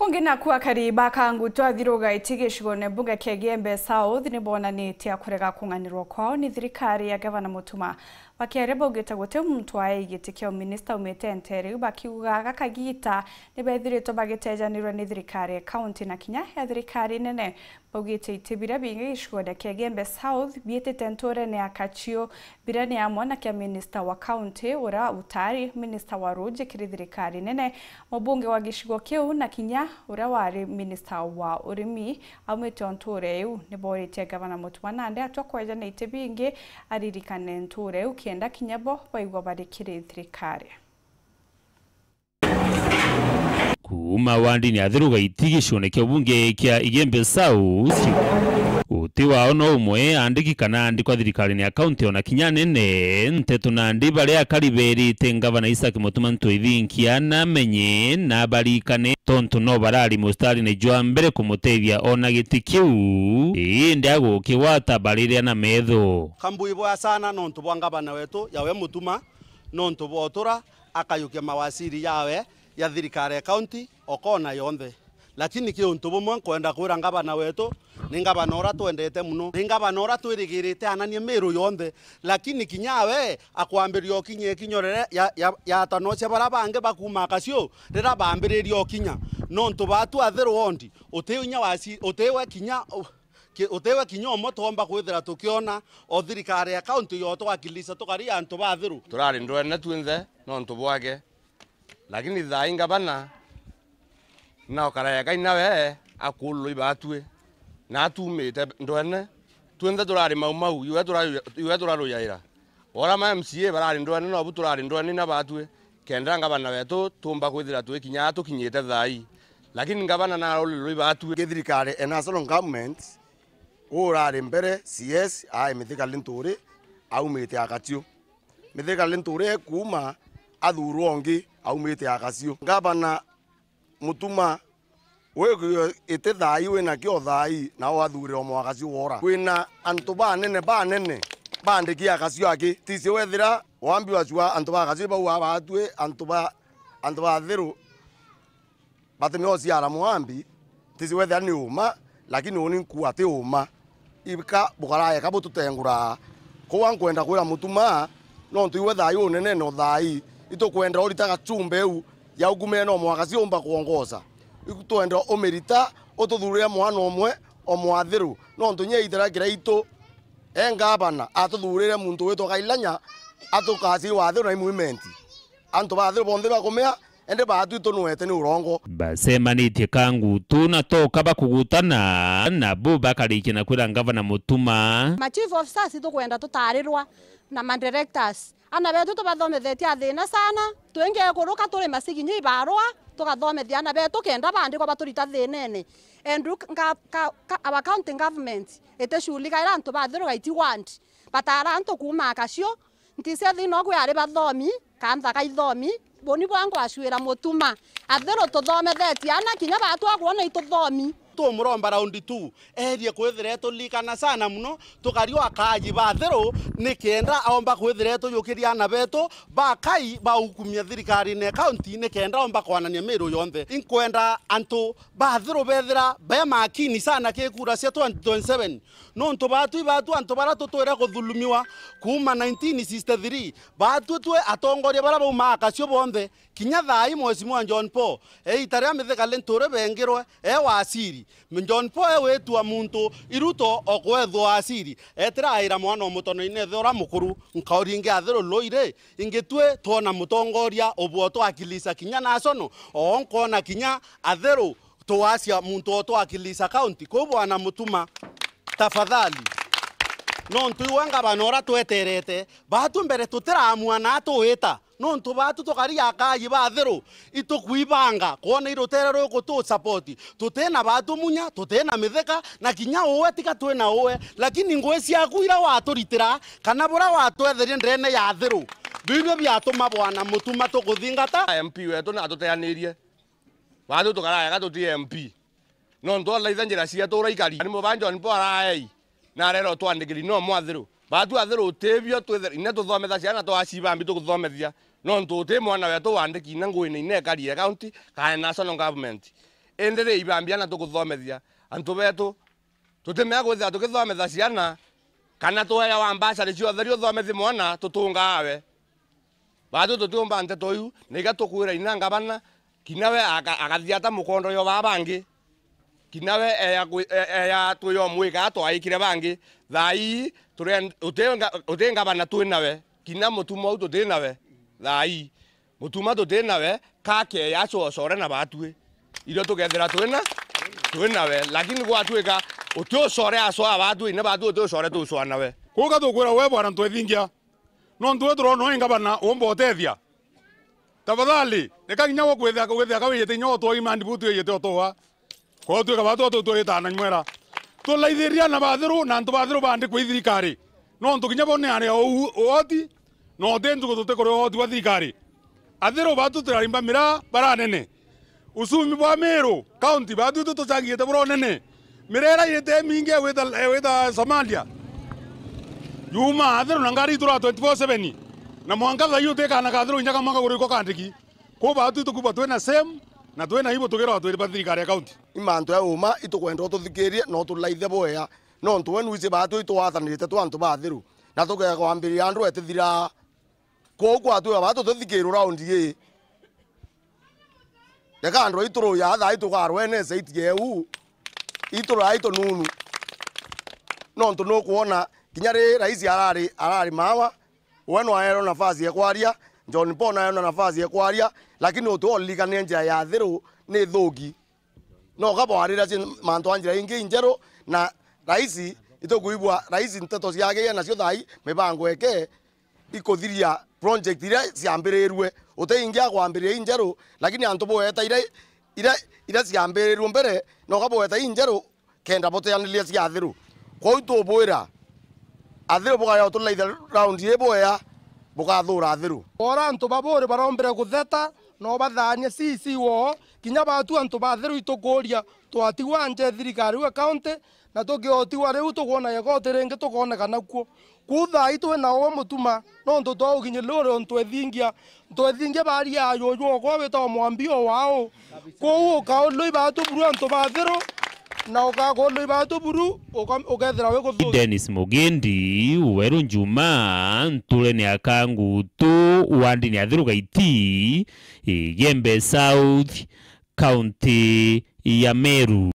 Bunge na kuwa kariba kangu twathiruga itigishigone bunge Kigembe South ni bonanitie akurega kunganirwo kwao ni thirikari ya gavana Mutuma bakiereba ugita gute mutwaye igitikio minister umete Entere bakiuga gakagita ni bethiritwo bagitejanirwo ni thirikari county na kinya ya thirikari nene bugite itibira bingi ishigone Kigembe South bietete Ntore ne akachio birani ya mwana kia minister wa county ura utari minister wa road thirikari nene mubunge wa gishigo kiu na kinya ura wari minister wa urimi amwete Ntore yu ni borite gavana Mutuma nande atwakweja na itibingi aririkane Ntore yu kienda kinyabo baigwa barikire thirikari kuma wandi ni athiruga itigishone kya bunge kya Igembe South uti wao no umwe andiki kana andikwa thirikari ni account ona kinya nene nteto na ndi bari akariberi tengavana Isaac Mutuma ntwithinkia na menye na barikane tonto no barari mustari ne jwa mbere kumutethia ona gitikiu ndi agukiwata bariria na metho kambuibo sana no ntubwa ngavana wetu yawe Mutuma no ntubotura akayukia mawasiri yawe ya thirikari ya county okona yonthe lakini kio ntubumwe kwenda kwira ngavana wetu ni ngavana ora twendete muno ni ngavana ora twirigirite ananie miru yonthe lakini kinyawe akwambirio kinye kinyorere ya tanoche barabange bakuma kasio rira bambiririo kinya no ntubatu athiru ondi utinya wasi utewe kinya utewe kinyomo tomba kwithira tukiona o thirikari ya county yo twakilisa tukari antu bathiru turari ndwene twinthe no ntubwage lakini thaa ingavana na okaraya kaina we akulu ibatwe na tumite ndwene twinthe turari mau iwe turaruyaira ora ma MCA barari ndwene no buturari ndwene na batwe kenda ngavana wetu tumba kwithira twikinya tukinyite thai lakini ngavana na rulu ibatwe thirikari and national government urari mbere CS ai Mithika Ntore aumite akatio Mithika Ntore kuma athurwo ongi aumite akasio ngavana Mutuma wewe ite thai wena kio thai na wathure o mwakasio wora wina antu banene bandiki akasio aki tisi wethira wambi wachua antu bakasio bau abatwe antu ba thiru batemio ciara mwambi tisi wethira ni uma lakini oni nku ate uma ibika bukaraya kabututengura ko ankwenda kwira Mutuma no ntuiwe thai unene no thai itokwenda oritaga chumbe u ya ugume no mwakasi omba kuongoza ikutoenda omerita otuthurira mwana omwe omwathiru no ntunye itera kiraito engavana atuthurire muntu wetu kailanya atukasi wathiru na movement antu bathiru bonthe bakomea ende batuito nuete ni urongo basemanitie kangu tuna toka bakugutana na bo bakariki na kwira ngavana Mutuma ma chief officers tukwenda tutarirwa na ma directors ana betu tubathomethetie athina sana twenge kuruka turi masiginyi ibarwa tugathomethia ana betu kenda bandikwa baturita thinene endu our county government eteshulika ira antu bathiru gaiti want batara antu kuma akasio ntise thino gwe ari bathomi kantha kaithomi boni bwangu ashwira Mutuma athiru tuthomethetie ana kinya batu agwona ituthomi tumuromba round 2 erie kwithira tulikana sana muno tukario akaji bathiru ni kenda aomba kwithira tuyukiria na beto bakai baukumia thirikari ne county ni kenda omba kwanania miru yonthe inkwenda antu bathiru bethira be makini sana ke kura cia 2027 no ntubatu antu bara tutwira kuthulumiwa kuma 1963 batu twe atongoria bara bauma akasio bonthe kinya thai mwezi John Paul itaria Mithika Ntore bengirwe wasiri John Paul wetua muntu iruto okwethwo asiri etira ira mwana omutono ine thora mukuru nkauringe athiru loire ingetwe tona mutongoria obwoto akilisa kinya nasono onkona kinya athiru twasia muntu oto akilisa county ko bwana Mutuma tafadhali no ntuiwanga banora tweterete batu mbere tutiraamua na tuwita no ntubatu tukaria akayi bathiru itukwibanga kona iroterero ko tu support tutena batu munya tutena Mithika na kinya uwe tika twena uwe lakini ngwe ciaku ira waturitira kana bura watwetherie ndene ya thiru bibyo byatuma bwana Mutuma tukuthingata MP wetu na tuteanirie batu tukaraya gatuti MP no ntola ithanjira cia turaikari ni mubanjo ni porai na rero twandikiri no mwathiru batu athiru utebio twethere ine tuthometha ciana twacibambi tukuthomethia no ntuti mwana wetu wandiki na ngwini ine kari county ka national government endere ibambia na tukuthomethia antu betu tutemea gwithira tukithomethia ciana kana tuheya wa mbacari ciothe ri uthomethi mwana tutunga awe batu tutumba nteto iu niga tukwira ina ngabana kinawe agathiata mukondo yo babangi kinawe eya tuyo mwika twaikire bangi thai utenga bana twinawe kina mutuma uto tinawe thai mutuma to tinawe kake ya core na batwe iro tugethera twinawe lakini gwatwika utyo core aso abatwe ina batwe utyo core tu so nawe kuga tukwira we bwana twethingia no ntwe turono ingabana umbotethia tafadhali nikaginya gwithia kawiyete nyoto imandi butu yete otowa ko tu kabato tu etana nwera to laithiria na bathiru na ntu bathiru bandi kwi thirikari no ntukinya bone ari oti no tenju ko tutekore oti wa thirikari athiru batu turarimba mira baranene usumi bwa Meru county batu tutangiete bro nene mirera yete minge weta Somalia yuma athiru na ngari tura 24/7 na mwanga thayu tekana kathiru nyaka mwanga guriko kandiki ko batu tukuba twena same na twena hibo tugera twiri thirikari ya county imantu ya uma itukwenda tuthikirie no tulaithe boya no ntwenu ici batu itwathanirite twantu bathiru na tugega kwambiria andu etithira ko kwatu batu tuthikiru round ye deka andu ituru ya tha itugarwe ne seitie u ituru aito nunu no ntu no kuona kinyari raisi arari mawa wenu aero nafasi ya kwaria John Paul aero nafasi ya kwaria lakini utolikane njia ya thiru ni thugi no gabwarira mantu anjira ingi injero na raisi itokuibwa raisi nteto ciage na cio thai mibango eke ikuthiria project ira ciambirirwe uteingia kwambiria injero lakini antu boeta ira ciambirirwe mbere no gaboeta injero kenda boteanilia cia thiru ko itubwira athiru bugaya tulaitha round ye boya bugathura athiru ora antu babore barombere gutheta no bathanie sisi wo kinya batu antu bathiru itukuria twatigwa nje thirikari wa county na tukiotigwa riu tugona yegoti ringi tukoneka nakuo kutha itwe na o mutuma no ntu twaginye lore ntwethingia bari ayo yo ko weta mwambio wao ko ka loi batu buru antu bathiru na ukago loi batu buru ukethera we guthu Dennis Mugendi Weru Njuma ntule ni akangutu wandi ni athiru gaiti Igembe South County ya Meru.